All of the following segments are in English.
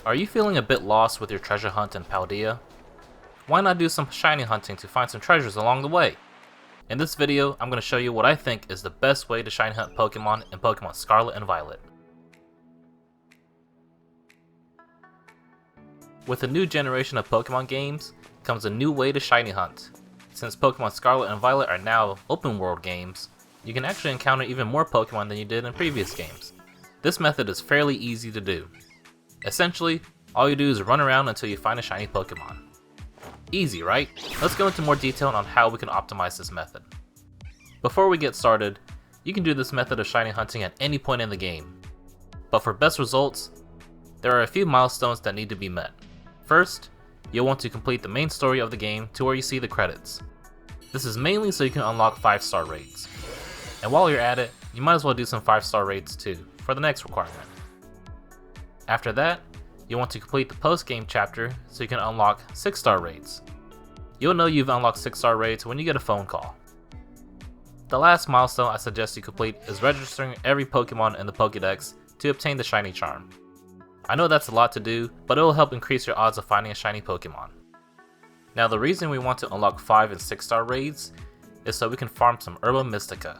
Are you feeling a bit lost with your treasure hunt in Paldea? Why not do some shiny hunting to find some treasures along the way? In this video, I'm going to show you what I think is the best way to shiny hunt Pokemon in Pokemon Scarlet and Violet. With a new generation of Pokemon games, comes a new way to shiny hunt. Since Pokemon Scarlet and Violet are now open world games, you can actually encounter even more Pokemon than you did in previous games. This method is fairly easy to do. Essentially, all you do is run around until you find a shiny Pokemon. Easy, right? Let's go into more detail on how we can optimize this method. Before we get started, you can do this method of shiny hunting at any point in the game. But for best results, there are a few milestones that need to be met. First, you'll want to complete the main story of the game to where you see the credits. This is mainly so you can unlock 5-star raids. And while you're at it, you might as well do some 5-star raids too, for the next requirement. After that, you'll want to complete the post-game chapter so you can unlock 6-star raids. You'll know you've unlocked 6-star raids when you get a phone call. The last milestone I suggest you complete is registering every Pokemon in the Pokédex to obtain the shiny charm. I know that's a lot to do, but it will help increase your odds of finding a shiny Pokemon. Now the reason we want to unlock 5 and 6-star raids is so we can farm some Herba Mystica.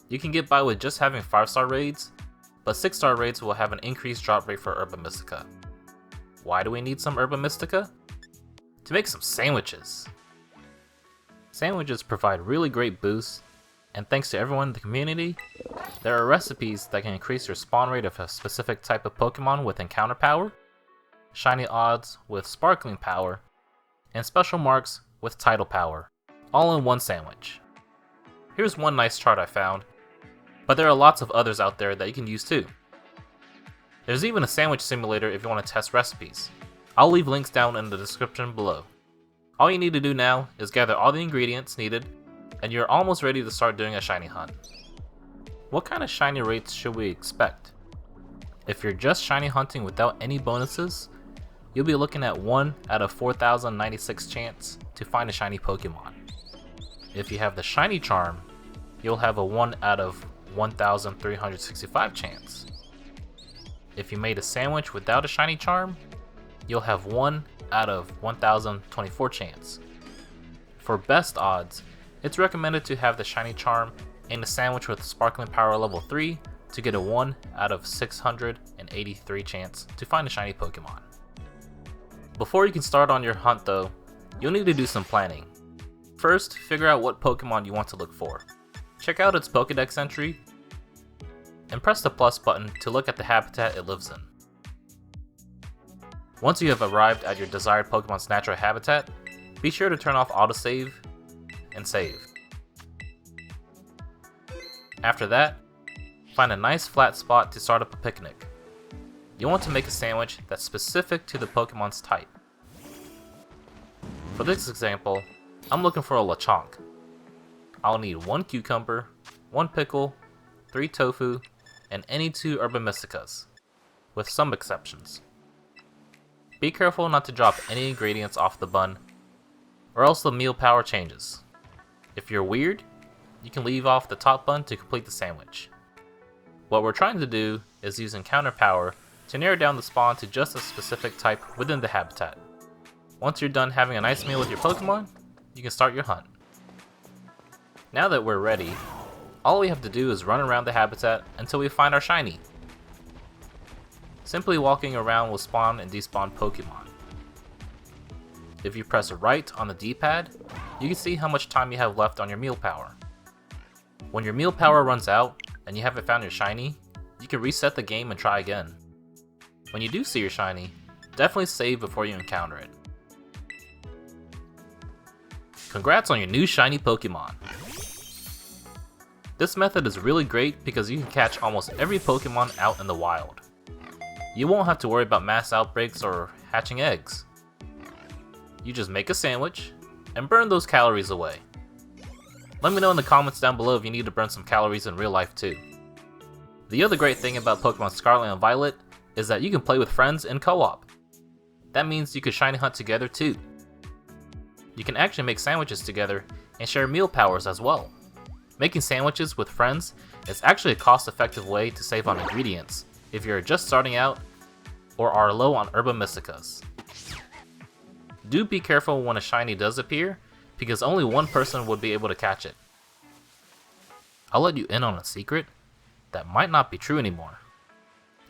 You can get by with just having 5-star raids, but 6-star raids will have an increased drop rate for Herba Mystica. Why do we need some Herba Mystica? To make some sandwiches. Sandwiches provide really great boosts, and thanks to everyone in the community, there are recipes that can increase your spawn rate of a specific type of Pokemon with encounter power, shiny odds with sparkling power, and special marks with tidal power, all in one sandwich. Here's one nice chart I found, but there are lots of others out there that you can use too. There's even a sandwich simulator if you want to test recipes. I'll leave links down in the description below. All you need to do now is gather all the ingredients needed, and you're almost ready to start doing a shiny hunt. What kind of shiny rates should we expect? If you're just shiny hunting without any bonuses, you'll be looking at 1 out of 4,096 chance to find a shiny Pokemon. If you have the shiny charm, you'll have a 1 out of 1,365 chance. If you made a sandwich without a shiny charm, you'll have 1 out of 1,024 chance. For best odds, it's recommended to have the shiny charm and a sandwich with sparkling power level 3 to get a 1 out of 683 chance to find a shiny Pokemon. Before you can start on your hunt though, you'll need to do some planning. First, figure out what Pokemon you want to look for. Check out its Pokédex entry, and press the plus button to look at the habitat it lives in. Once you have arrived at your desired Pokemon's natural habitat, be sure to turn off autosave and save. After that, find a nice flat spot to start up a picnic. You'll want to make a sandwich that's specific to the Pokemon's type. For this example, I'm looking for a Lechonk. I'll need 1 cucumber, 1 pickle, 3 tofu, and any 2 Herba Mysticas, with some exceptions. Be careful not to drop any ingredients off the bun, or else the meal power changes. If you're weird, you can leave off the top bun to complete the sandwich. What we're trying to do is use encounter power to narrow down the spawn to just a specific type within the habitat. Once you're done having a nice meal with your Pokemon, you can start your hunt. Now that we're ready, all we have to do is run around the habitat until we find our shiny. Simply walking around will spawn and despawn Pokemon. If you press right on the D-pad, you can see how much time you have left on your meal power. When your meal power runs out and you haven't found your shiny, you can reset the game and try again. When you do see your shiny, definitely save before you encounter it. Congrats on your new shiny Pokemon! This method is really great because you can catch almost every Pokemon out in the wild. You won't have to worry about mass outbreaks or hatching eggs. You just make a sandwich and burn those calories away. Let me know in the comments down below if you need to burn some calories in real life too. The other great thing about Pokemon Scarlet and Violet is that you can play with friends in co-op. That means you can shiny hunt together too. You can actually make sandwiches together and share meal powers as well. Making sandwiches with friends is actually a cost-effective way to save on ingredients if you're just starting out or are low on Herba Mysticas. Do be careful when a shiny does appear, because only one person would be able to catch it. I'll let you in on a secret that might not be true anymore.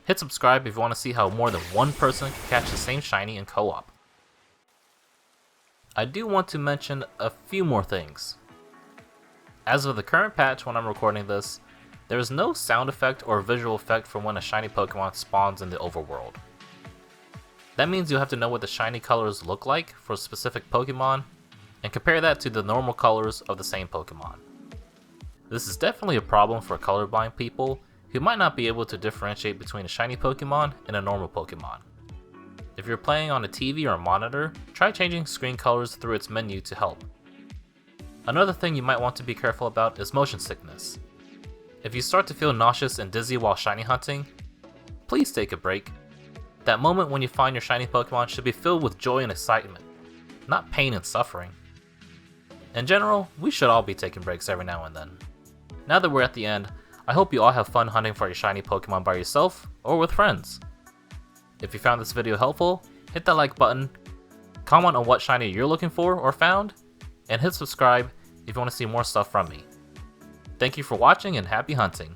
Hit subscribe if you want to see how more than one person can catch the same shiny in co-op. I do want to mention a few more things. As of the current patch when I'm recording this, there is no sound effect or visual effect for when a shiny Pokemon spawns in the overworld. That means you'll have to know what the shiny colors look like for a specific Pokemon, and compare that to the normal colors of the same Pokemon. This is definitely a problem for colorblind people who might not be able to differentiate between a shiny Pokemon and a normal Pokemon. If you're playing on a TV or a monitor, try changing screen colors through its menu to help. Another thing you might want to be careful about is motion sickness. If you start to feel nauseous and dizzy while shiny hunting, please take a break. That moment when you find your shiny Pokemon should be filled with joy and excitement, not pain and suffering. In general, we should all be taking breaks every now and then. Now that we're at the end, I hope you all have fun hunting for your shiny Pokemon by yourself or with friends. If you found this video helpful, hit that like button, comment on what shiny you're looking for or found, and hit subscribe if you want to see more stuff from me. Thank you for watching and happy hunting!